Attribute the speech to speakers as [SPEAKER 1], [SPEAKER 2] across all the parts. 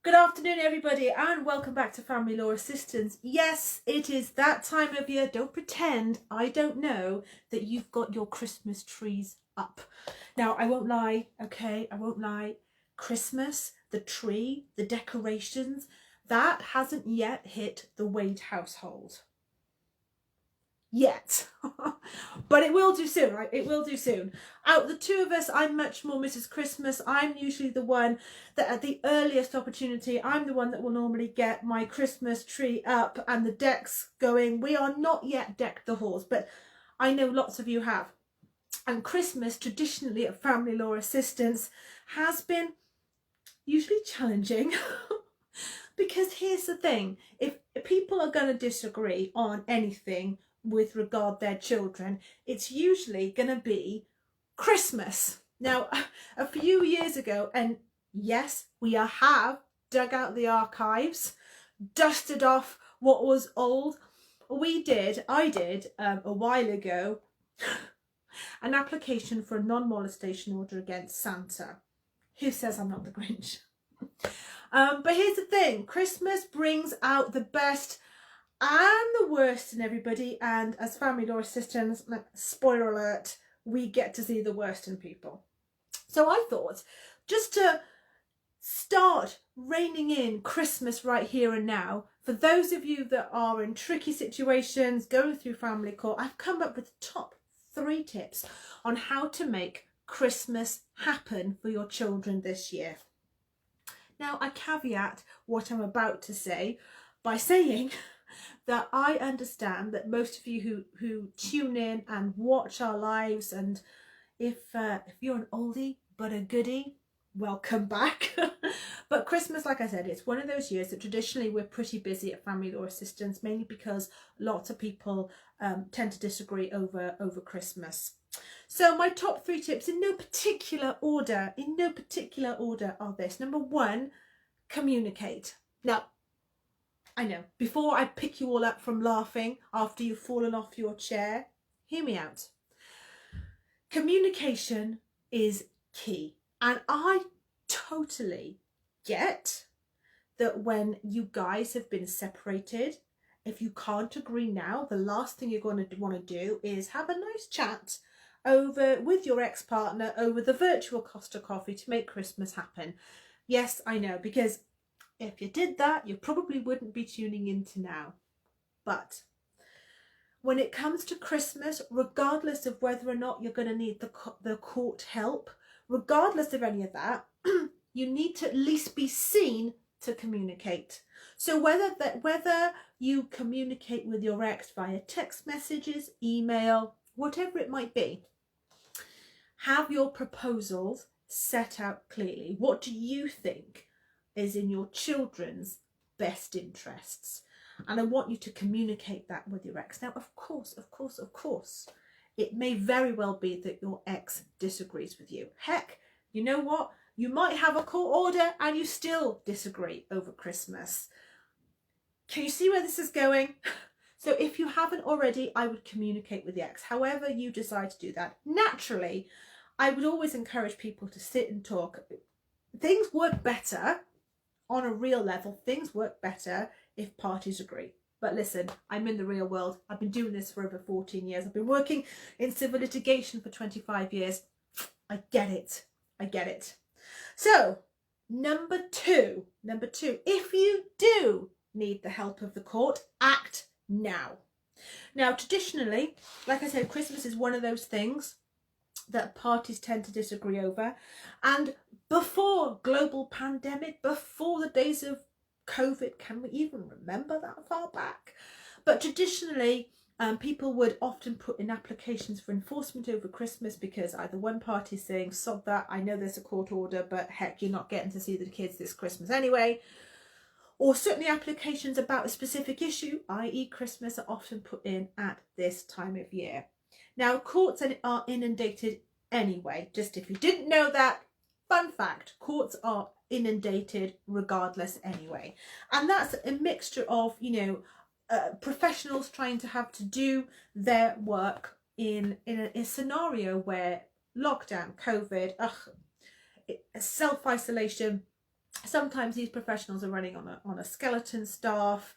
[SPEAKER 1] Good afternoon, everybody, and welcome back to Family Law Assistance. Yes, it is that time of year. Don't pretend I don't know that you've got your Christmas trees up. Now, I won't lie, okay? I won't lie. Christmas, the tree, the decorations, that hasn't yet hit the Wade household. Yet. But it will do soon, right? It will do soon. Out of the two of us, I'm much more Mrs. Christmas. I'm usually the one that at the earliest opportunity, I'm the one that will normally get my Christmas tree up and the decks going. We are not yet decked the halls, but I know lots of you have. And Christmas, traditionally at Family Law Assistance, has been usually challenging. Because here's the thing, if people are going to disagree on anything with regard their children, it's usually going to be Christmas. Now, a few years ago, and yes, we have dug out the archives, dusted off what was old. I did a while ago, an application for a non-molestation order against Santa. Who says I'm not the Grinch? But here's the thing, Christmas brings out the best and the worst in everybody, and as Family Law Assistants, spoiler alert, we get to see the worst in people. So I thought, just to start reining in Christmas right here and now, for those of you that are in tricky situations, going through family court, I've come up with the top 3 tips on how to make Christmas happen for your children this year. Now, I caveat what I'm about to say by saying that I understand that most of you who tune in and watch our lives, and if you're an oldie but a goodie, welcome back. But Christmas, like I said, it's one of those years that traditionally we're pretty busy at Family Law Assistance, mainly because lots of people tend to disagree over Christmas. So my top 3 tips, in no particular order, are this. Number 1, communicate. Now, I know, before I pick you all up from laughing after you've fallen off your chair, hear me out. Communication is key. And I totally get that when you guys have been separated, if you can't agree now, the last thing you're going to want to do is have a nice chat with your ex-partner over the virtual Costa coffee to make Christmas happen. Yes, I know, because if you did that, you probably wouldn't be tuning into now. But when it comes to Christmas, regardless of whether or not you're going to need the court help, regardless of any of that, you need to at least be seen to communicate. So whether you communicate with your ex via text messages, email, whatever it might be, have your proposals set out clearly. What do you think is in your children's best interests? And I want you to communicate that with your ex. Now, of course, it may very well be that your ex disagrees with you. Heck, you know what? You might have a court order and you still disagree over Christmas. Can you see where this is going? So if you haven't already, I would communicate with the ex. However you decide to do that. Naturally, I would always encourage people to sit and talk. Things work better on a real level. Things work better if parties agree. But listen, I'm in the real world. I've been doing this for over 14 years. I've been working in civil litigation for 25 years. I get it. So, number two, if you do need the help of the court, act now. Now, traditionally, like I said, Christmas is one of those things that parties tend to disagree over. And before global pandemic, before the days of COVID, can we even remember that far back? But traditionally, people would often put in applications for enforcement over Christmas because either one party is saying, sod that, I know there's a court order, but heck, you're not getting to see the kids this Christmas anyway. Or certainly applications about a specific issue, i.e. Christmas, are often put in at this time of year. Now, courts are inundated anyway. Just if you didn't know that, fun fact, courts are inundated regardless anyway. And that's a mixture of, professionals trying to have to do their work in a scenario where lockdown, COVID, self-isolation, Sometimes these professionals are running on a skeleton staff.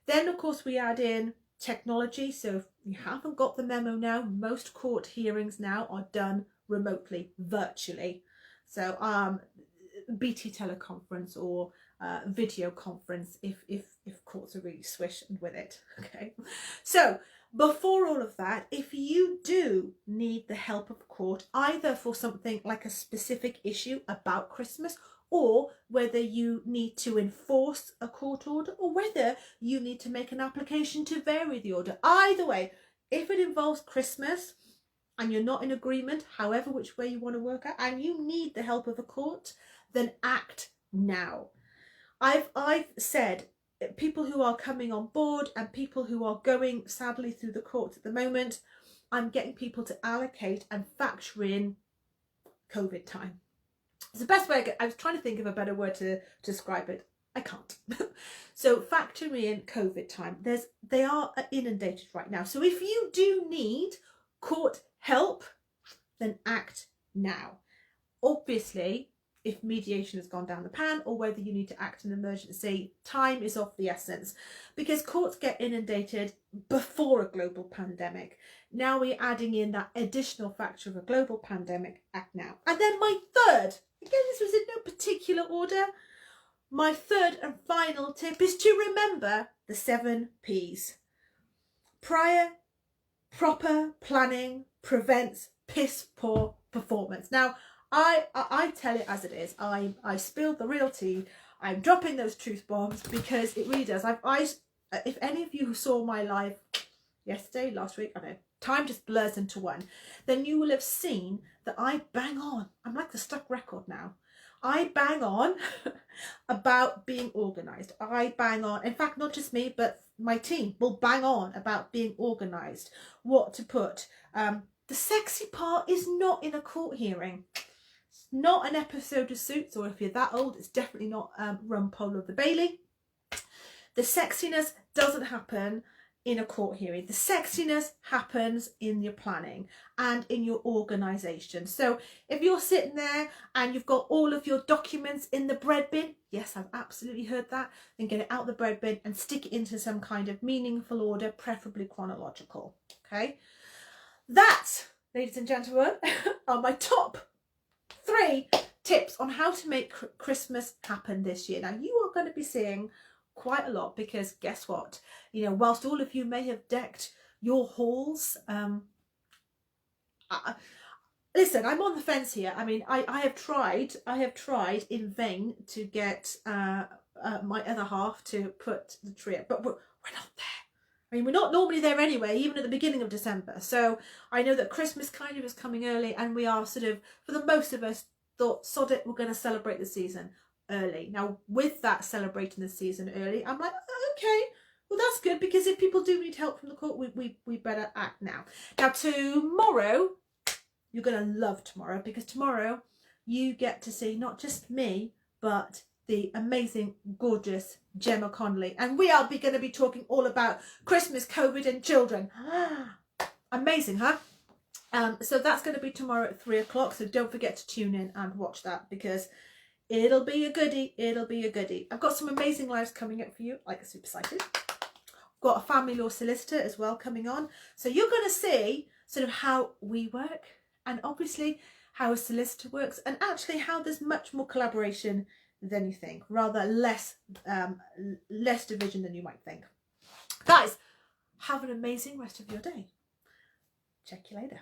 [SPEAKER 1] Then, of course, we add in technology. So if you haven't got the memo now, most court hearings now are done remotely, virtually. So BT teleconference or video conference if courts are really swished with it. Okay, so before all of that, if you do need the help of court, either for something like a specific issue about Christmas, or whether you need to enforce a court order, or whether you need to make an application to vary the order, either way, if it involves Christmas and you're not in agreement, however which way you want to work out, and you need the help of a court, then act now. I've said people who are coming on board and people who are going sadly through the courts at the moment, I'm getting people to allocate and factor in COVID time. It's the best way. I was trying to think of a better word to describe it. I can't. So factor in COVID time. They are inundated right now. So if you do need court help, then act now. Obviously, if mediation has gone down the pan, or whether you need to act in emergency, time is of the essence, because courts get inundated before a global pandemic. Now we're adding in that additional factor of a global pandemic. Act now. And then my third, again, this was in no particular order, my third and final tip is to remember the 7 P's. Prior, proper planning prevents piss poor performance. Now, I tell it as it is. I spilled the real tea. I'm dropping those truth bombs because it really does. If any of you who saw my live yesterday, last week, I don't know, time just blurs into one, then you will have seen that I bang on. I'm like the stuck record now. I bang on about being organised. I bang on, in fact, not just me, but my team will bang on about being organised, what to put. The sexy part is not in a court hearing. It's not an episode of Suits, or if you're that old, it's definitely not Rumpole of the Bailey. The sexiness doesn't happen in a court hearing. The sexiness happens in your planning and in your organisation. So if you're sitting there and you've got all of your documents in the bread bin, yes, I've absolutely heard that, then get it out the bread bin and stick it into some kind of meaningful order, preferably chronological. Okay, that, ladies and gentlemen, are my top 3 tips on how to make Christmas happen this year. Now, you are going to be seeing quite a lot, because guess what, whilst all of you may have decked your halls, listen, I'm on the fence here. I mean, I have tried in vain to get my other half to put the tree up, but we're not there. I mean, we're not normally there anyway, even at the beginning of December. So I know that Christmas kind of is coming early, and we are sort of, for the most of us, thought, sod it, we're going to celebrate the season early. Now, with that celebrating the season early, I'm like, okay, well, that's good, because if people do need help from the court, we better act now. Now, tomorrow, you're going to love tomorrow, because tomorrow you get to see not just me, but the amazing, gorgeous Gemma Connolly. And we are going to be talking all about Christmas, COVID and children. Amazing, huh? So that's going to be tomorrow at 3 o'clock. So don't forget to tune in and watch that, because it'll be a goodie. It'll be a goodie. I've got some amazing lives coming up for you, like a super excited. I've got a family law solicitor as well coming on. So you're going to see sort of how we work, and obviously how a solicitor works, and actually how there's much more collaboration than you think, rather less division than you might think. Guys, have an amazing rest of your day. Check you later.